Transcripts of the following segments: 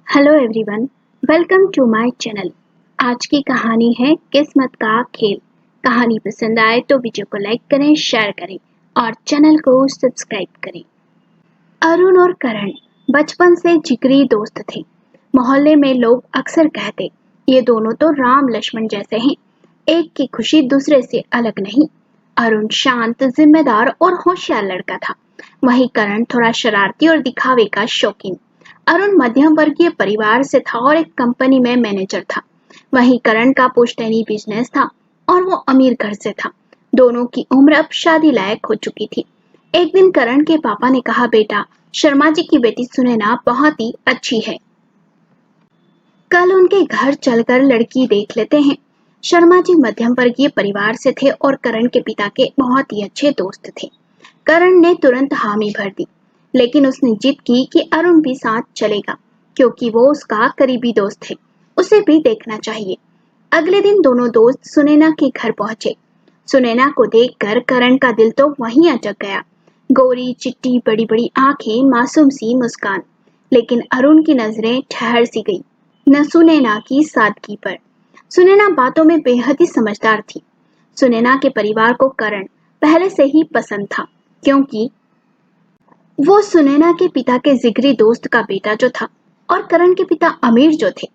Hello everyone, welcome to my channel. आज की कहानी है किस्मत का खेल। कहानी पसंद आए तो वीडियो को लाइक करें, शेयर करें और चैनल को सब्सक्राइब करें। अरुण और करण बचपन से जिगरी दोस्त थे। मोहल्ले में लोग अक्सर कहते, ये दोनों तो राम लक्ष्मण जैसे हैं, एक की खुशी दूसरे से अलग नहीं। अरुण शांत, जिम्मेदार और होशियार लड़का था, वहीं करण थोड़ा शरारती और दिखावे का शौकीन। अरुण मध्यम वर्गीय परिवार से था और एक कंपनी में मैनेजर था। वहीं करण का पुश्तैनी बिजनेस था और वो अमीर घर से था। दोनों की उम्र अब शादी लायक हो चुकी थी। एक दिन करण के पापा ने कहा, बेटा, शर्मा जी की बेटी सुनैना बहुत ही अच्छी है, कल उनके घर चलकर लड़की देख लेते हैं। शर्मा जी मध्यम वर्गीय परिवार से थे और करण के पिता के बहुत ही अच्छे दोस्त थे। करण ने तुरंत हामी भर दी, लेकिन उसने जिद की कि अरुण भी साथ चलेगा क्योंकि वो उसका करीबी दोस्त है, उसे भी देखना चाहिए। अगले दिन दोनों दोस्त सुनैना के घर पहुंचे। सुनैना को देखकर करण का दिल तो वहीं अटक गया। गोरी चिट्टी, बड़ी बड़ी आंखें, मासूम सी मुस्कान। लेकिन अरुण की नजरें ठहर सी गई न सुनैना की सादगी पर। सुनैना बातों में बेहद ही समझदार थी। सुनैना के परिवार को करण पहले से ही पसंद था, क्योंकि वो सुनैना के पिता के जिगरी दोस्त का बेटा जो था और करण के पिता अमीर जो थे।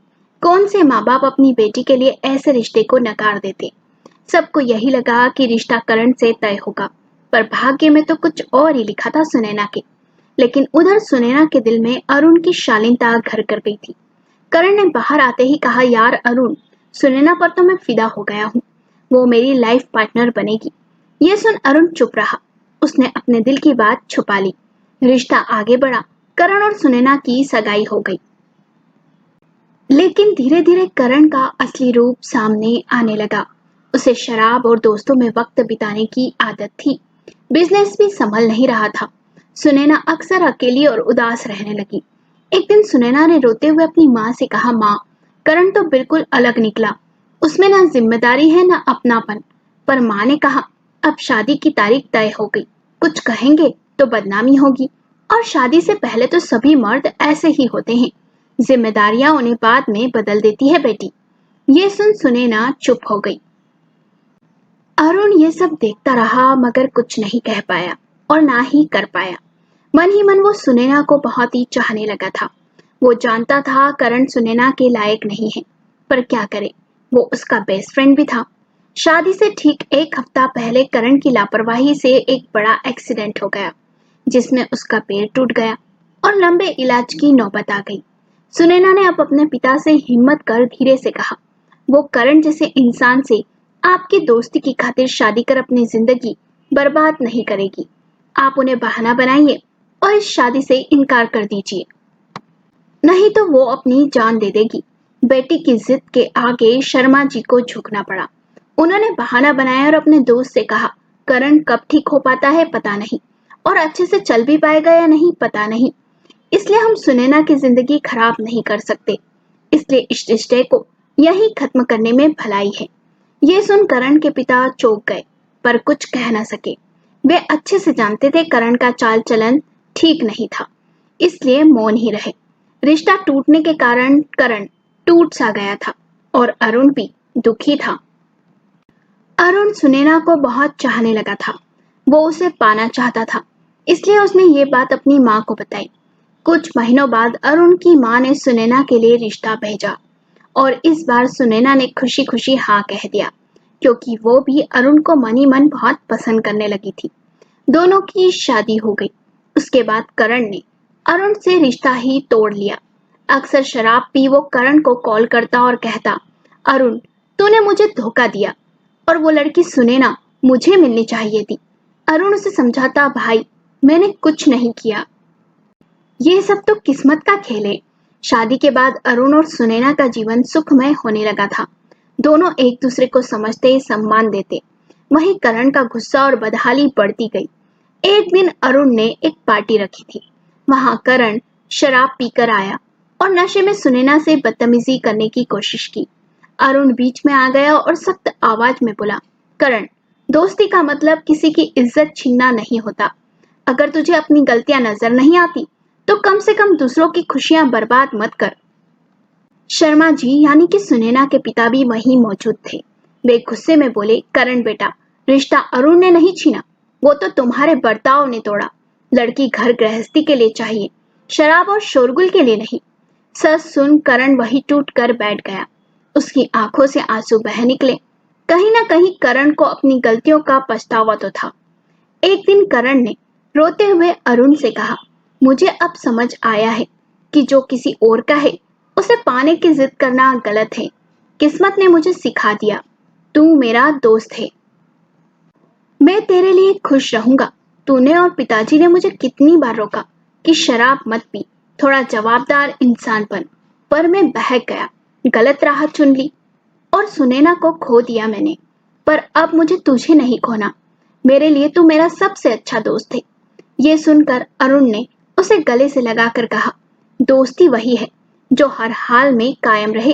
कौन से माँ बाप अपनी बेटी के लिए ऐसे रिश्ते को नकार देते। सबको यही लगा कि रिश्ता करण से तय होगा, पर भाग्य में तो कुछ और ही लिखा था सुनैना के। लेकिन उधर सुनैना के दिल में अरुण की शालीनता घर कर गई थी। करण ने बाहर आते ही कहा, यार अरुण, सुनैना पर तो मैं फिदा हो गया हूँ, वो मेरी लाइफ पार्टनर बनेगी। ये सुन अरुण चुप रहा, उसने अपने दिल की बात छुपा ली। रिश्ता आगे बढ़ा, करण और सुनैना की सगाई हो गई। लेकिन धीरे धीरे करण का असली रूप सामने आने लगा। उसे शराब और दोस्तों में वक्त बिताने की आदत थी। बिजनेस भी संभल नहीं रहा था। सुनैना अक्सर अकेली और उदास रहने लगी। एक दिन सुनैना ने रोते हुए अपनी माँ से कहा, माँ, करण तो बिल्कुल अलग निकला, उसमें ना जिम्मेदारी है ना अपनापन। पर माँ ने कहा, अब शादी की तारीख तय हो गई, कुछ कहेंगे तो बदनामी होगी, और शादी से पहले तो सभी मर्द ऐसे ही होते हैं, जिम्मेदारियां उन्हें बाद में बदल देती है बेटी। ये सुन सुनैना चुप हो गई। अरुण ये सब देखता रहा मगर कुछ नहीं कह पाया और ना ही कर पाया। मन ही मन वो सुनैना को बहुत ही चाहने लगा था। वो जानता था करण सुनैना के लायक नहीं है, पर क्या करे, वो उसका बेस्ट फ्रेंड भी था। शादी से ठीक एक हफ्ता पहले करण की लापरवाही से एक बड़ा एक्सीडेंट हो गया, जिसमें उसका पैर टूट गया और लंबे इलाज की नौबत आ गई। सुनैना ने अब अपने पिता से हिम्मत कर धीरे से कहा, वो करण जैसे इंसान से आपकी दोस्ती की खातिर शादी कर अपनी जिंदगी बर्बाद नहीं करेगी। आप उन्हें बहाना बनाइए और इस शादी से इनकार कर दीजिए, नहीं तो वो अपनी जान दे देगी। बेटी की जिद के आगे शर्मा जी को झुकना पड़ा। उन्होंने बहाना बनाया और अपने दोस्त से कहा, करण कब ठीक हो पाता है पता नहीं, और अच्छे से चल भी पाएगा या नहीं पता नहीं, इसलिए हम सुनैना की जिंदगी खराब नहीं कर सकते, इसलिए इस रिश्ते को यही खत्म करने में भलाई है। ये सुन करण के पिता चौंक गए, पर कुछ कह न सके। वे अच्छे से जानते थे करण का चाल चलन ठीक नहीं था, इसलिए मौन ही रहे। रिश्ता टूटने के कारण करण टूट सा गया था और अरुण भी दुखी था। अरुण सुनैना को बहुत चाहने लगा था, वो उसे पाना चाहता था, इसलिए उसने ये बात अपनी माँ को बताई। कुछ महीनों बाद अरुण की माँ ने सुनैना के लिए रिश्ता भेजा और इस बार सुनैना ने खुशी खुशी हाँ कह दिया, क्योंकि वो भी अरुण को मन ही मन बहुत पसंद करने लगी थी। दोनों की शादी हो गई। उसके बाद करण ने अरुण से रिश्ता ही तोड़ लिया। अक्सर शराब पी वो करण को कॉल करता और कहता, अरुण, तूने मुझे धोखा दिया और वो लड़की सुनैना मुझे मिलनी चाहिए थी। अरुण उसे समझाता, भाई, मैंने कुछ नहीं किया, ये सब तो किस्मत का खेल है। शादी के बाद अरुण और सुनैना का जीवन सुखमय होने लगा था। दोनों एक दूसरे को समझते, सम्मान देते। वहीं करण का गुस्सा और बदहाली बढ़ती गई। एक दिन अरुण ने एक पार्टी रखी थी। वहां करण शराब पीकर आया और नशे में सुनैना से बदतमीजी करने की कोशिश की। अरुण बीच में आ गया और सख्त आवाज में बोला, करण, दोस्ती का मतलब किसी की इज्जत छीनना नहीं होता। अगर तुझे अपनी गलतियां नजर नहीं आती तो कम से कम दूसरों की खुशियां बर्बाद मत कर। शर्मा जी यानी कि सुनैना के पिता भी वहीं मौजूद थे। वे गुस्से में बोले, करण बेटा, रिश्ता अरुण ने नहीं छीना, वो तो तुम्हारे बर्ताव ने तोड़ा। लड़की घर गृहस्थी के लिए चाहिए, शराब और शोरगुल के लिए नहीं। सच सुन करण वही टूट कर बैठ गया। उसकी आंखों से आंसू बह निकले। कहीं ना कहीं करण को अपनी गलतियों का पछतावा तो था। एक दिन करण ने रोते हुए अरुण से कहा, मुझे अब समझ आया है कि जो किसी और का है उसे पाने की जिद करना गलत है। किस्मत ने मुझे सिखा दिया, तू मेरा दोस्त है, मैं तेरे लिए खुश रहूंगा। तूने और पिताजी ने मुझे कितनी बार रोका कि शराब मत पी, थोड़ा जवाबदार इंसान बन, पर मैं बहक गया, गलत राह चुन ली और सुनैना को खो दिया मैंने। पर अब मुझे तुझे नहीं खोना, मेरे लिए तू मेरा सबसे अच्छा दोस्त है। ये सुनकर अरुण ने उसे गले से लगाकर कहा, दोस्ती वही है जो हर हाल में कायम रहे।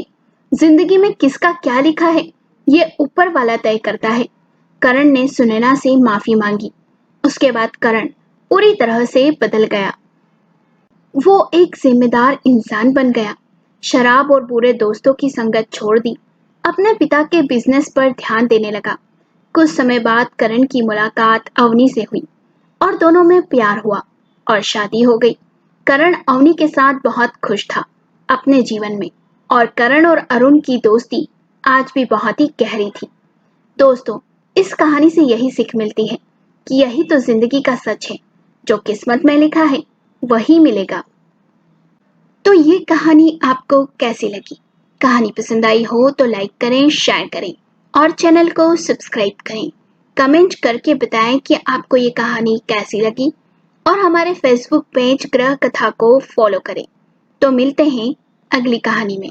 जिंदगी में किसका क्या लिखा है ये ऊपर वाला तय करता है। करण ने सुनैना से माफी मांगी। उसके बाद करण पूरी तरह से बदल गया। वो एक जिम्मेदार इंसान बन गया। शराब और बुरे दोस्तों की संगत छोड़ दी, अपने पिता के बिजनेस पर ध्यान देने लगा। कुछ समय बाद करण की मुलाकात अवनी से हुई और दोनों में प्यार हुआ और शादी हो गई। करण अवनी के साथ बहुत खुश था अपने जीवन में, और करण और अरुण की दोस्ती आज भी बहुत ही गहरी थी। दोस्तों, इस कहानी से यही सीख मिलती है कि यही तो जिंदगी का सच है, जो किस्मत में लिखा है वही मिलेगा। तो ये कहानी आपको कैसी लगी? कहानी पसंद आई हो तो लाइक करें, शेयर करें और चैनल को सब्सक्राइब करें। कमेंट करके बताएं कि आपको ये कहानी कैसी लगी और हमारे फेसबुक पेज ग्रह कथा को फॉलो करें। तो मिलते हैं अगली कहानी में।